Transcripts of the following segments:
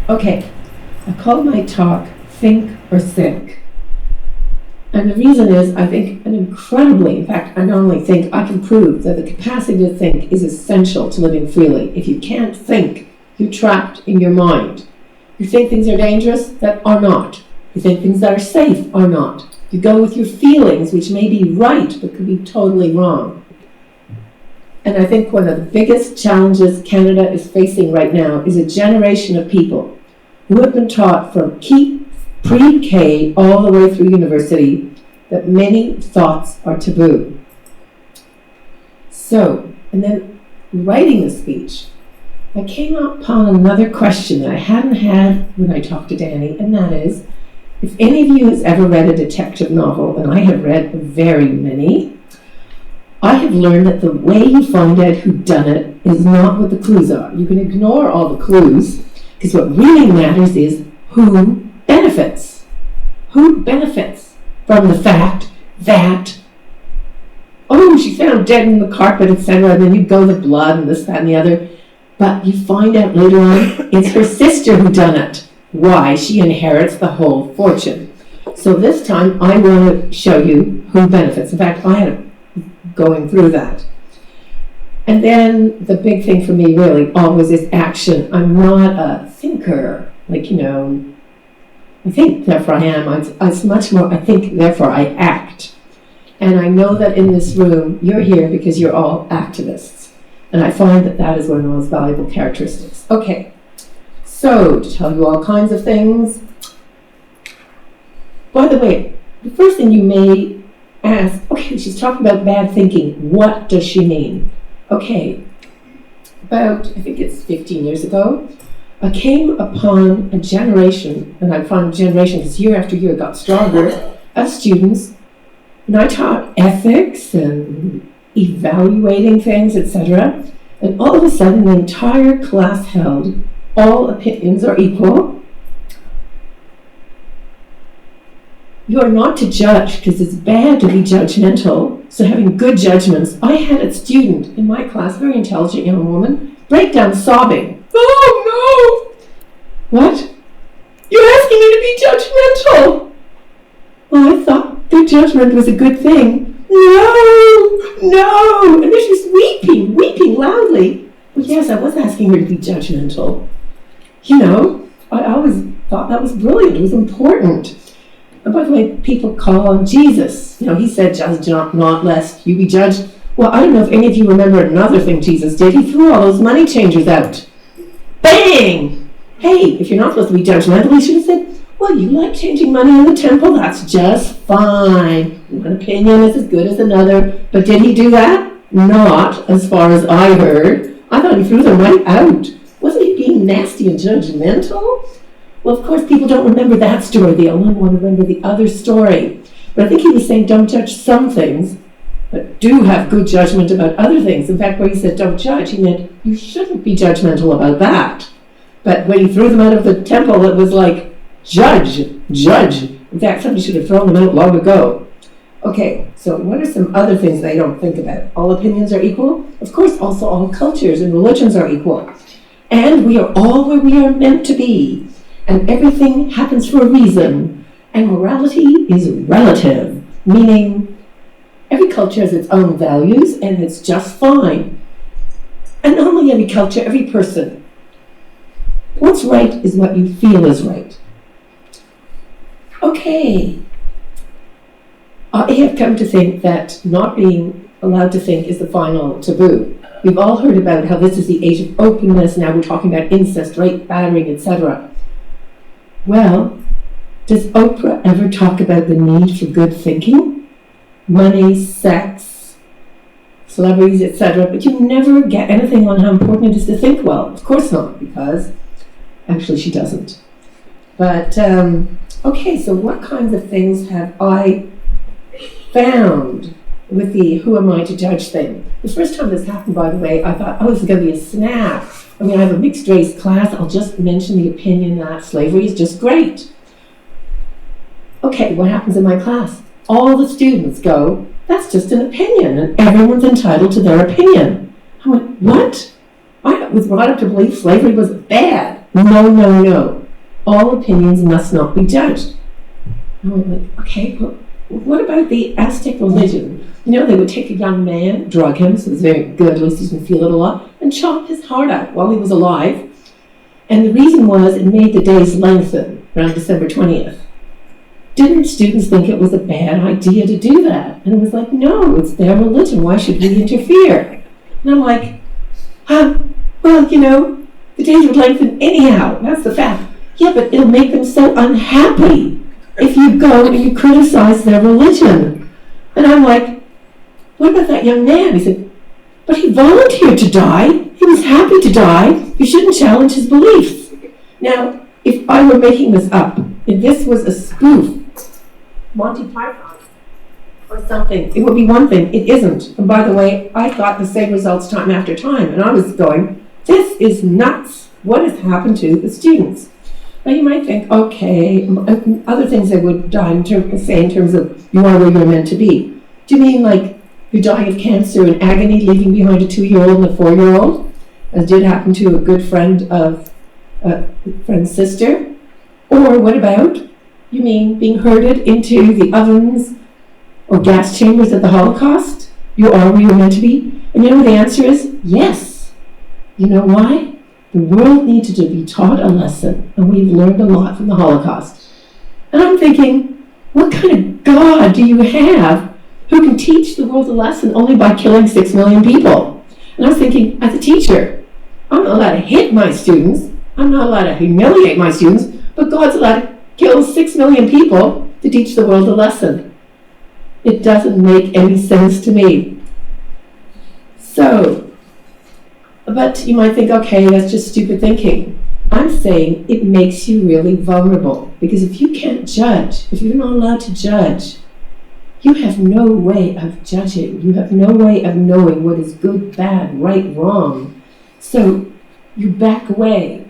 Okay, I call my talk Think or Think. And the reason is, I think in fact, I not only think, I can prove that the capacity to think is essential to living freely. If you can't think, you're trapped in your mind. You think things are dangerous that are not. You think things that are safe are not. You go with your feelings, which may be right, but could be totally wrong. And I think one of the biggest challenges Canada is facing right now is a generation of people who have been taught from pre-K all the way through university that many thoughts are taboo. So, and then writing the speech, I came upon another question that I hadn't had when I talked to Danny, and that is, if any of you has ever read a detective novel, and I have read very many, I have learned that the way you find out who done it is not what the clues are. You can ignore all the clues, because what really matters is who benefits. Who benefits from the fact that, oh, she found dead in the carpet, etc., and then you go the blood and this, that, and the other. But you find out later on it's her sister who done it. Why? She inherits the whole fortune. So this time I want to show you who benefits. In fact, I had going through that. And then the big thing for me really always is action. I'm not a thinker, like, I think, therefore I am. It's much more, I think, therefore I act. And I know that in this room, you're here because you're all activists. And I find that that is one of the most valuable characteristics. Okay, so to tell you all kinds of things. By the way, the first thing you may ask, okay, she's talking about bad thinking. What does she mean? Okay, about, I think it's 15 years ago, I came upon a generation, and I found a generation because year after year it got stronger, of students, and I taught ethics and evaluating things, etc. And all of a sudden the entire class held all opinions are equal. You are not to judge because it's bad to be judgmental. So having good judgments, I had a student in my class, very intelligent young woman, break down sobbing. Oh no! What? You're asking me to be judgmental? Well, I thought good judgment was a good thing. No! And then she's weeping loudly. Well, yes, I was asking her to be judgmental. I always thought that was brilliant. It was important. And by the way, people call on Jesus. He said, judge not lest you be judged. Well, I don't know if any of you remember another thing Jesus did. He threw all those money changers out. Bang! Hey, if you're not supposed to be judgmental, he should have said, well, you like changing money in the temple, that's just fine. One opinion is as good as another. But did he do that? Not, as far as I heard. I thought he threw them right out. Wasn't he being nasty and judgmental? Well, of course, people don't remember that story. They only want to remember the other story. But I think he was saying don't judge some things, but do have good judgment about other things. In fact, where he said don't judge, he meant you shouldn't be judgmental about that. But when he threw them out of the temple, it was like, judge. In fact, somebody should have thrown them out long ago. Okay, so what are some other things they don't think about? All opinions are equal? Of course, also all cultures and religions are equal. And we are all where we are meant to be. And everything happens for a reason. And morality is relative, meaning every culture has its own values and it's just fine. And not only every culture, every person. What's right is what you feel is right. Okay. I have come to think that not being allowed to think is the final taboo. We've all heard about how this is the age of openness. Now we're talking about incest, rape, battering, etc. Well, does Oprah ever talk about the need for good thinking? Money, sex, celebrities, etc. But you never get anything on how important it is to think well. Of course not, because actually she doesn't. But, okay, so what kinds of things have I found with the who am I to judge thing? The first time this happened, by the way, I thought, this is going to be a snap. I have a mixed race class. I'll just mention the opinion that slavery is just great. Okay, what happens in my class? All the students go, that's just an opinion, and everyone's entitled to their opinion. I went, what? I was brought up to believe slavery was bad. no, no, no. All opinions must not be judged. I went like, okay, well, what about the Aztec religion? You know, they would take a young man, drug him, so it was very good, at least he didn't feel it a lot, and chop his heart out while he was alive. And the reason was it made the days lengthen around December 20th. Didn't students think it was a bad idea to do that? And it was like, no, it's their religion. Why should we interfere? And I'm like, well, you know, the days would lengthen anyhow. That's the fact. Yeah, but it'll make them so unhappy if you go and you criticize their religion. And I'm like, what about that young man? He said, but he volunteered to die. He was happy to die. You shouldn't challenge his beliefs. Now, if I were making this up, if this was a spoof, Monty Python or something, it would be one thing. It isn't. And by the way, I got the same results time after time. And I was going, this is nuts. What has happened to the students? Now you might think, okay, other things I would say in terms of you are where you're meant to be. Do you mean like you're dying of cancer in agony, leaving behind a 2-year-old and a 4-year-old, as did happen to a good friend of a friend's sister? Or what about, you mean being herded into the ovens or gas chambers at the Holocaust? You are where you're meant to be? And you know the answer is yes. You know why? The world needed to be taught a lesson, and we've learned a lot from the Holocaust. And I'm thinking, what kind of God do you have who can teach the world a lesson only by killing 6 million people? And I was thinking, as a teacher, I'm not allowed to hit my students, I'm not allowed to humiliate my students, but God's allowed to kill 6 million people to teach the world a lesson. It doesn't make any sense to me. So, but you might think, okay, that's just stupid thinking. I'm saying it makes you really vulnerable, because if you can't judge, if you're not allowed to judge, you have no way of judging. You have no way of knowing what is good, bad, right, wrong. So you back away.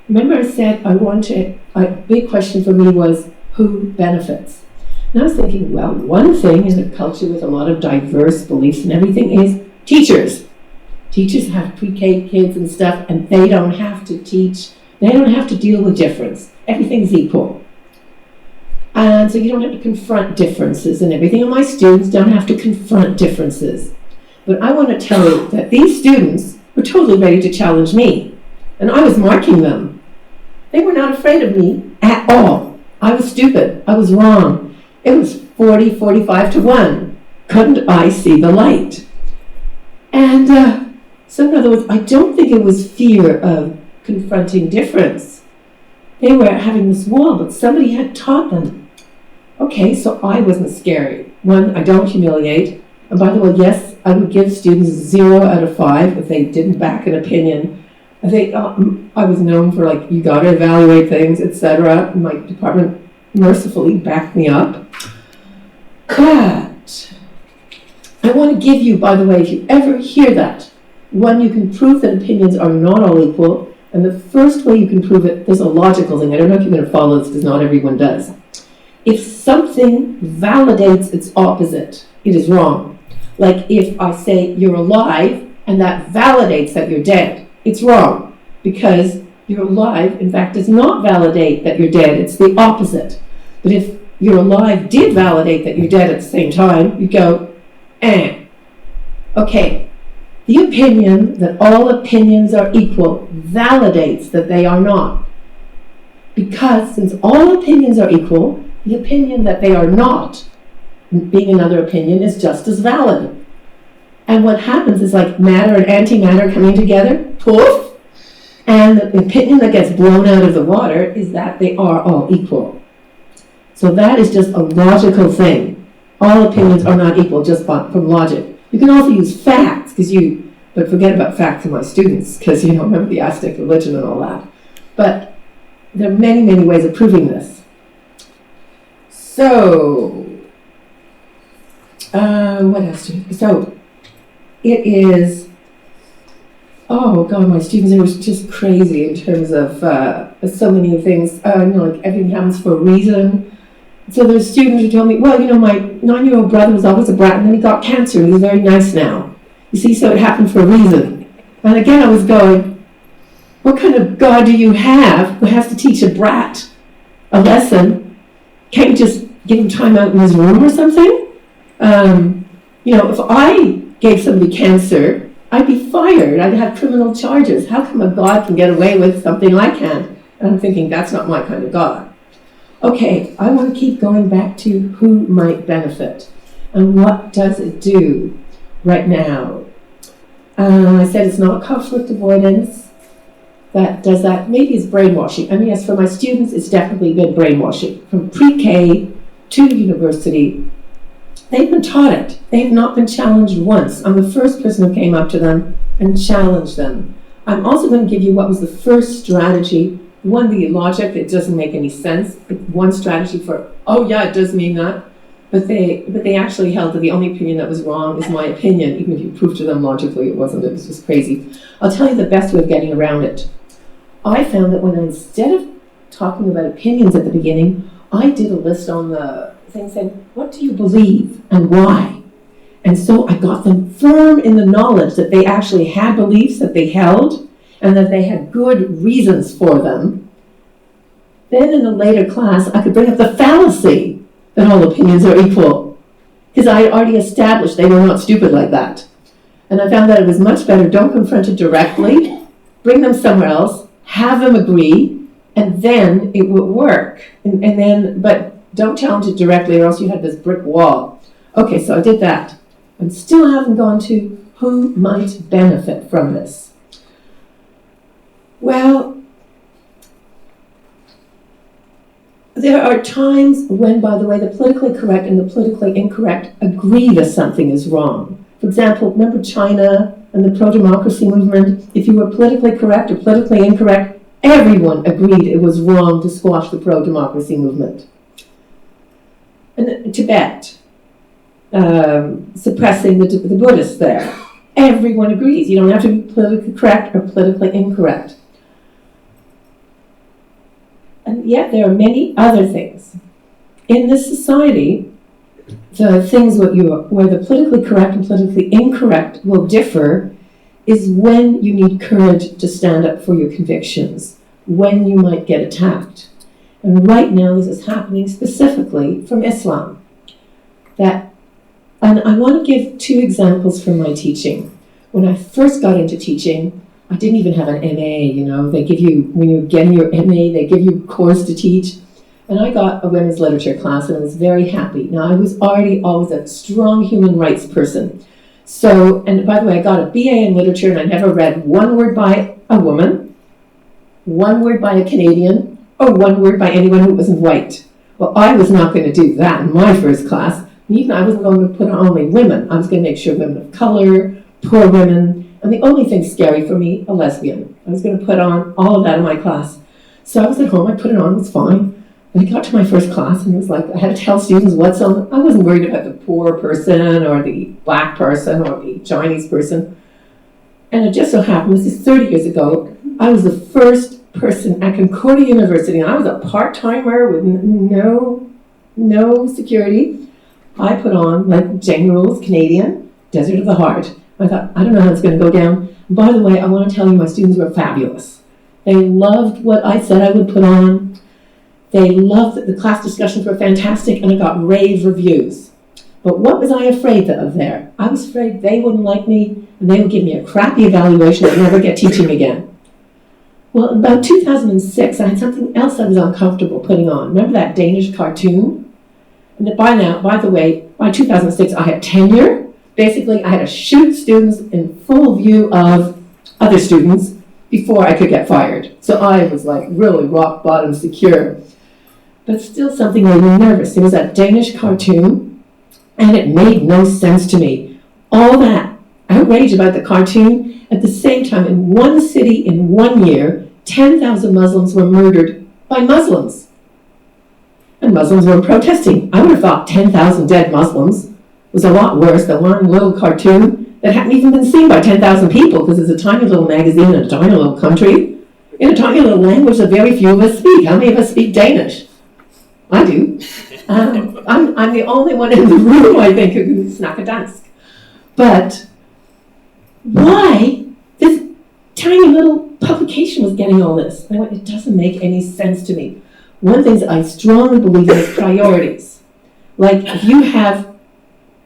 Remember I said a big question for me was, who benefits? And I was thinking, well, one thing in a culture with a lot of diverse beliefs and everything is teachers. Teachers have pre-K kids and stuff, and they don't have to teach. They don't have to deal with difference. Everything's equal. And so you don't have to confront differences and everything. And my students don't have to confront differences. But I want to tell you that these students were totally ready to challenge me. And I was marking them. They were not afraid of me at all. I was stupid. I was wrong. It was 45 to 1. Couldn't I see the light? And so in other words, I don't think it was fear of confronting difference. They were having this wall, but somebody had taught them. Okay, so I wasn't scary. One, I don't humiliate. And by the way, yes, I would give students 0 out of 5 if they didn't back an opinion. I was known for like, you got to evaluate things, etc. My department mercifully backed me up. But I want to give you, by the way, if you ever hear that, one, you can prove that opinions are not all equal. And the first way you can prove it, there's a logical thing. I don't know if you're going to follow this because not everyone does. If something validates its opposite, it is wrong. Like if I say you're alive and that validates that you're dead, it's wrong. Because you're alive, in fact, does not validate that you're dead. It's the opposite. But if you're alive did validate that you're dead at the same time, you go, Okay, the opinion that all opinions are equal validates that they are not. Because since all opinions are equal, the opinion that they are not, being another opinion, is just as valid. And what happens is like matter and antimatter coming together, poof, and the opinion that gets blown out of the water is that they are all equal. So that is just a logical thing. All opinions are not equal just from logic. You can also use facts, but forget about facts in my students, because you don't remember the Aztec religion and all that. But there are many, many ways of proving this. So, what else? So, it is, oh God, my students, it was just crazy in terms of so many things. Like everything happens for a reason. So there's students who told me, well, my 9-year-old brother was always a brat and then he got cancer and he's very nice now. You see, so it happened for a reason. And again, I was going, What kind of God do you have who has to teach a brat a lesson? Can't you just give him time out in his room or something? If I gave somebody cancer, I'd be fired. I'd have criminal charges. How come a God can get away with something I can't? And I'm thinking, that's not my kind of God. Okay, I want to keep going back to who might benefit. And what does it do right now? I said it's not conflict avoidance. That does that. Maybe it's brainwashing. I mean, yes, for my students, it's definitely been brainwashing. From pre-K to university, they've been taught it. They have not been challenged once. I'm the first person who came up to them and challenged them. I'm also going to give you what was the first strategy. One, the logic, it doesn't make any sense. One strategy for, oh yeah, it does mean that. But they actually held that the only opinion that was wrong is my opinion, even if you proved to them logically it wasn't. It was just crazy. I'll tell you the best way of getting around it. I found that when instead of talking about opinions at the beginning, I did a list on the thing saying, what do you believe and why? And so I got them firm in the knowledge that they actually had beliefs that they held and that they had good reasons for them. Then in the later class, I could bring up the fallacy that all opinions are equal, because I had already established they were not stupid like that. And I found that it was much better, don't confront it directly, bring them somewhere else, have them agree, and then it would work. But don't challenge it directly or else you had this brick wall. Okay, so I did that. I still haven't gone to who might benefit from this. Well, there are times when, by the way, the politically correct and the politically incorrect agree that something is wrong. For example, remember China and the pro-democracy movement? If you were politically correct or politically incorrect, everyone agreed it was wrong to squash the pro-democracy movement. And Tibet, suppressing the Buddhists there. Everyone agrees. You don't have to be politically correct or politically incorrect. And yet there are many other things. In this society, the things where the politically correct and politically incorrect will differ is when you need courage to stand up for your convictions, when you might get attacked. And right now this is happening specifically from Islam. And I want to give two examples from my teaching. When I first got into teaching, I didn't even have an MA, they give you, when you're getting your MA, they give you a course to teach. And I got a women's literature class and I was very happy. Now, I was already always a strong human rights person. So, and by the way, I got a BA in literature and I never read one word by a woman, one word by a Canadian, or one word by anyone who wasn't white. Well, I was not going to do that in my first class. Even I wasn't going to put on only women. I was going to make sure women of color, poor women, and the only thing scary for me, a lesbian. I was going to put on all of that in my class. So I was at home, I put it on, it was fine. And I got to my first class and it was like, I had to tell students what's on. I wasn't worried about the poor person or the black person or the Chinese person. And it just so happened, this is 30 years ago, I was the first person at Concordia University, and I was a part-timer with no security. I put on, like Jane Rule's Canadian, Desert of the Heart. I thought, I don't know how it's going to go down. And by the way, I want to tell you my students were fabulous. They loved what I said I would put on. They loved that the class discussions were fantastic, and I got rave reviews. But what was I afraid of there? I was afraid they wouldn't like me, and they would give me a crappy evaluation and never get teaching again. Well, in about 2006, I had something else I was uncomfortable putting on. Remember that Danish cartoon? And by the way, by 2006, I had tenure. Basically, I had to shoot students in full view of other students before I could get fired. So I was like really rock bottom secure. But still something made me nervous. There was that Danish cartoon, and it made no sense to me. All that outrage about the cartoon, at the same time, in one city in 1 year, 10,000 Muslims were murdered by Muslims. And Muslims were protesting. I would have thought 10,000 dead Muslims was a lot worse than one little cartoon that hadn't even been seen by 10,000 people, because it's a tiny little magazine in a tiny little country, in a tiny little language that very few of us speak. How many of us speak Danish? I do. I'm the only one in the room, I think, who can snakke dansk. But why? tiny little publication was getting all this. And I went, it doesn't make any sense to me. One thing I strongly believe in is priorities. Like if you have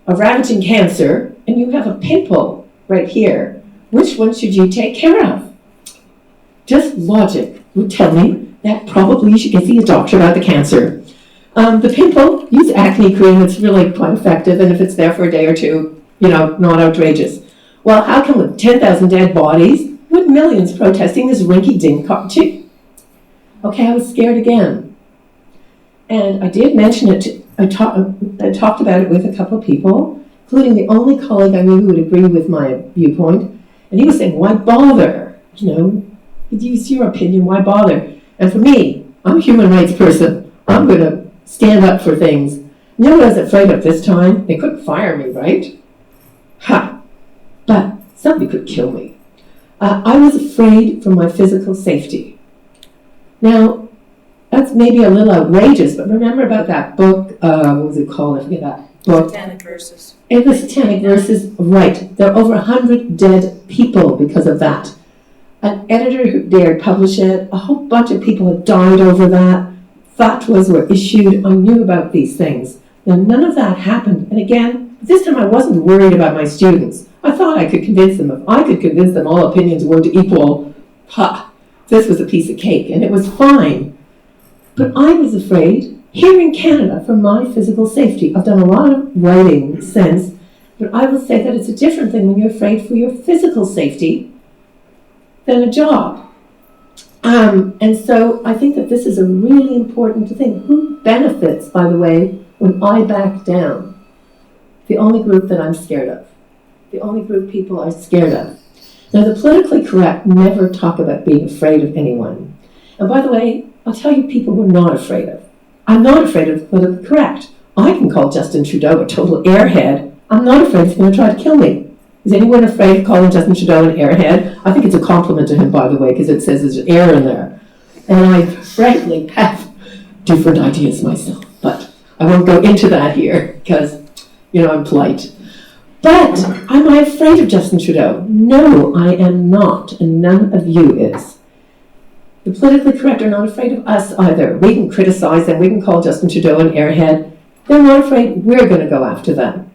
a ravaging cancer and you have a pimple right here, which one should you take care of? Just logic would tell me that probably you should get to see a doctor about the cancer. The pimple, use acne cream, it's really quite effective, and if it's there for a day or two, not outrageous. Well, how come with 10,000 dead bodies, with millions protesting this rinky-dink chick? Okay, I was scared again. And I did mention it, I talked about it with a couple of people, including the only colleague I knew who would agree with my viewpoint, and he was saying, why bother? Use your opinion, why bother? And for me, I'm a human rights person. I'm going to stand up for things. You know what I was afraid of this time? They couldn't fire me, right? Ha! But somebody could kill me. I was afraid for my physical safety. Now, that's maybe a little outrageous, but remember about that book, what was it called? I forget that book. Satanic Verses. It was Satanic Verses, right. There are over 100 dead people because of that. An editor who dared publish it, a whole bunch of people have died over that. Fatwas were issued. I knew about these things. Now, none of that happened. And again, this time I wasn't worried about my students. I thought I could convince them. If I could convince them all opinions were equal, this was a piece of cake, and it was fine. But I was afraid, here in Canada, for my physical safety. I've done a lot of writing since, but I will say that it's a different thing when you're afraid for your physical safety than a job. And so I think that this is a really important thing. Who benefits, by the way, when I back down? The only group that I'm scared of. The only group people are scared of. Now, the politically correct never talk about being afraid of anyone. And by the way, I'll tell you people we're not afraid of. I'm not afraid of the politically correct. I can call Justin Trudeau a total airhead. I'm not afraid he's going to try to kill me. Is anyone afraid of calling Justin Trudeau an airhead? I think it's a compliment to him, by the way, because it says there's air in there. And I frankly have different ideas myself. But I won't go into that here because, I'm polite. But am I afraid of Justin Trudeau? No, I am not, and none of you is. The politically correct are not afraid of us either. We can criticize them. We can call Justin Trudeau an airhead. They're not afraid we're going to go after them.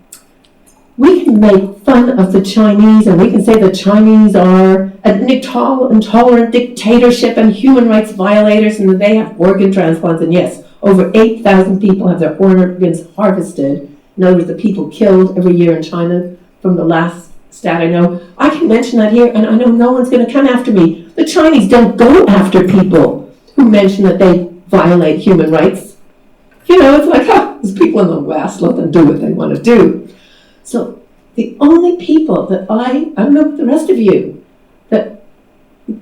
We can make fun of the Chinese, and we can say the Chinese are an intolerant dictatorship and human rights violators, and that they have organ transplants. And yes, over 8,000 people have their organs harvested. In other words, the people killed every year in China from the last stat I know. I can mention that here, and I know no one's going to come after me. The Chinese don't go after people who mention that they violate human rights. It's like, there's people in the West, let them do what they want to do. So the only people that I don't know the rest of you, that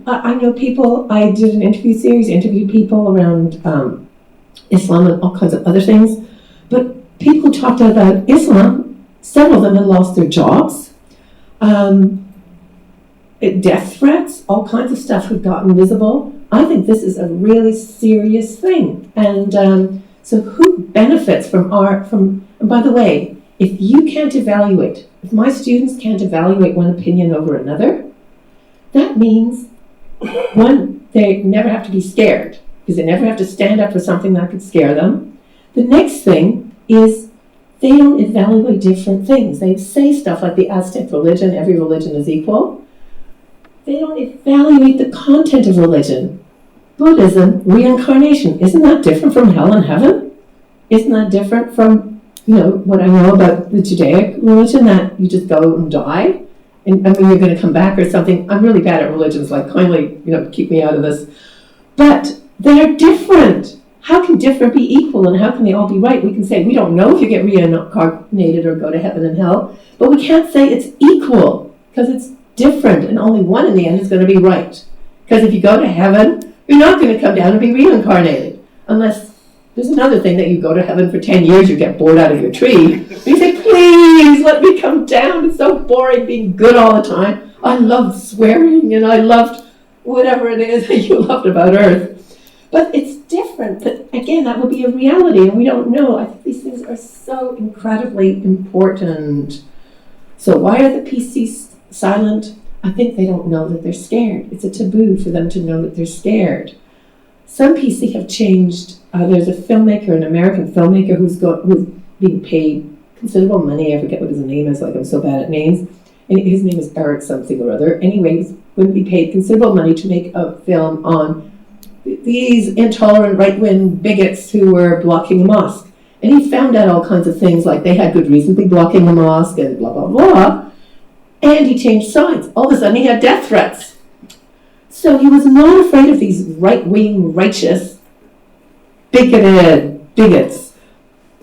I know people, I did an interview series, interviewed people around Islam and all kinds of other things, but people who talked about Islam, several of them had lost their jobs, death threats, all kinds of stuff had gotten visible. I think this is a really serious thing. And so who benefits from and by the way, if you can't evaluate, if my students can't evaluate one opinion over another, that means, one, they never have to be scared, because they never have to stand up for something that could scare them. The next thing is they don't evaluate different things. They say stuff like the Aztec religion, every religion is equal. They don't evaluate the content of religion. Buddhism, reincarnation, isn't that different from hell and heaven? Isn't that different from what I know about the Judaic religion, that you just go and die, and you're going to come back or something. I'm really bad at religions, like kindly, keep me out of this. But they're different. How can different be equal, and how can they all be right? We can say we don't know if you get reincarnated or go to heaven and hell, but we can't say it's equal, because it's different, and only one in the end is going to be right. Because if you go to heaven, you're not going to come down and be reincarnated, unless there's another thing that you go to heaven for 10 years, you get bored out of your tree. And you say, please, let me come down. It's so boring being good all the time. I loved swearing, and I loved whatever it is that you loved about Earth. But it's different. But again, that will be a reality, and we don't know. I think these things are so incredibly important. So why are the PCs silent? I think they don't know that they're scared. It's a taboo for them to know that they're scared. Some PC have changed. There's a filmmaker, an American filmmaker, who's being paid considerable money. I forget what his name is, like I'm so bad at names. And his name is Eric something or other. Anyway, he's going to be paid considerable money to make a film on these intolerant right-wing bigots who were blocking a mosque. And he found out all kinds of things, like they had good reason to be blocking the mosque and blah, blah, blah. And he changed sides. All of a sudden he had death threats. So he was not afraid of these right-wing, righteous, bigoted bigots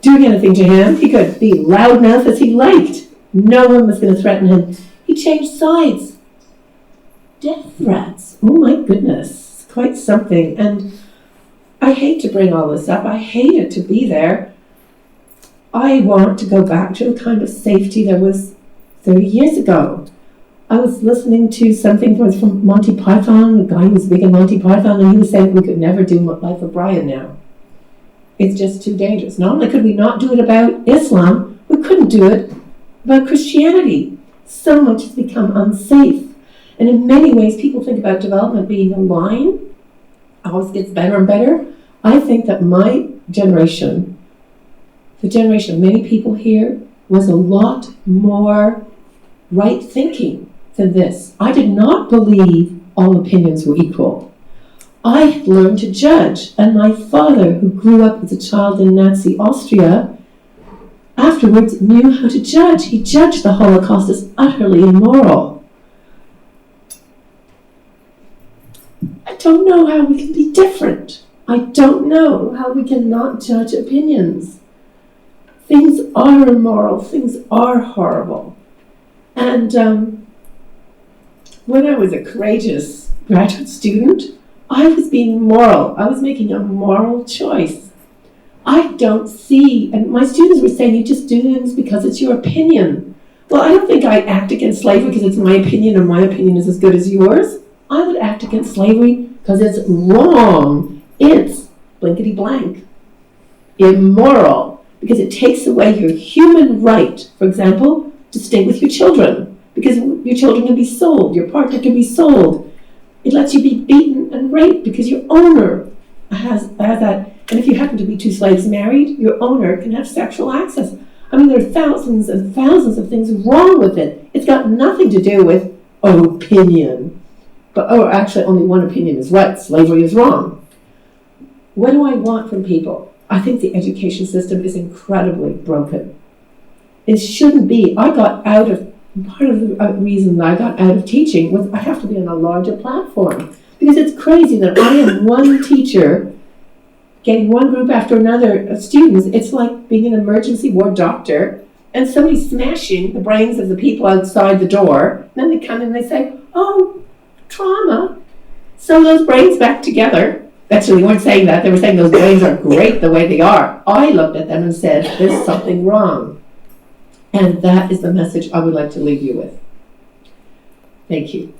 doing anything to him. He could be loudmouth as he liked. No one was going to threaten him. He changed sides. Death threats. Oh my goodness. It's quite something. And I hate to bring all this up. I hate it to be there. I want to go back to the kind of safety there was 30 years ago. I was listening to something from Monty Python, a guy who was big in Monty Python, and he was saying we could never do Life of Brian now. It's just too dangerous. Not only could we not do it about Islam, we couldn't do it about Christianity. So much has become unsafe. And in many ways, people think about development being a line. Always gets better and better. I think that my generation, the generation of many people here, was a lot more right thinking than this. I did not believe all opinions were equal. I had learned to judge, and my father, who grew up as a child in Nazi Austria, afterwards knew how to judge. He judged the Holocaust as utterly immoral. I don't know how we can be different. I don't know how we can not judge opinions. Things are immoral. Things are horrible. And when I was a courageous graduate student, I was being moral. I was making a moral choice. I don't see, and my students were saying, you just do things because it's your opinion. Well, I don't think I act against slavery because it's my opinion and my opinion is as good as yours. I would act against slavery because it's wrong. It's blankety blank. Immoral. Because it takes away your human right, for example, to stay with your children. Because your children can be sold, your partner can be sold. It lets you be beaten and raped because your owner has that. And if you happen to be two slaves married, your owner can have sexual access. I mean, there are thousands and thousands of things wrong with it. It's got nothing to do with opinion. Actually, only one opinion is right. Slavery is wrong. What do I want from people? I think the education system is incredibly broken. It shouldn't be. Part of the reason that I got out of teaching was I have to be on a larger platform. Because it's crazy that I am one teacher getting one group after another of students. It's like being an emergency ward doctor and somebody smashing the brains of the people outside the door. Then they come in and they say, oh, trauma. Sew those brains back together. Actually, they weren't saying that. They were saying those brains are great the way they are. I looked at them and said, there's something wrong. And that is the message I would like to leave you with. Thank you.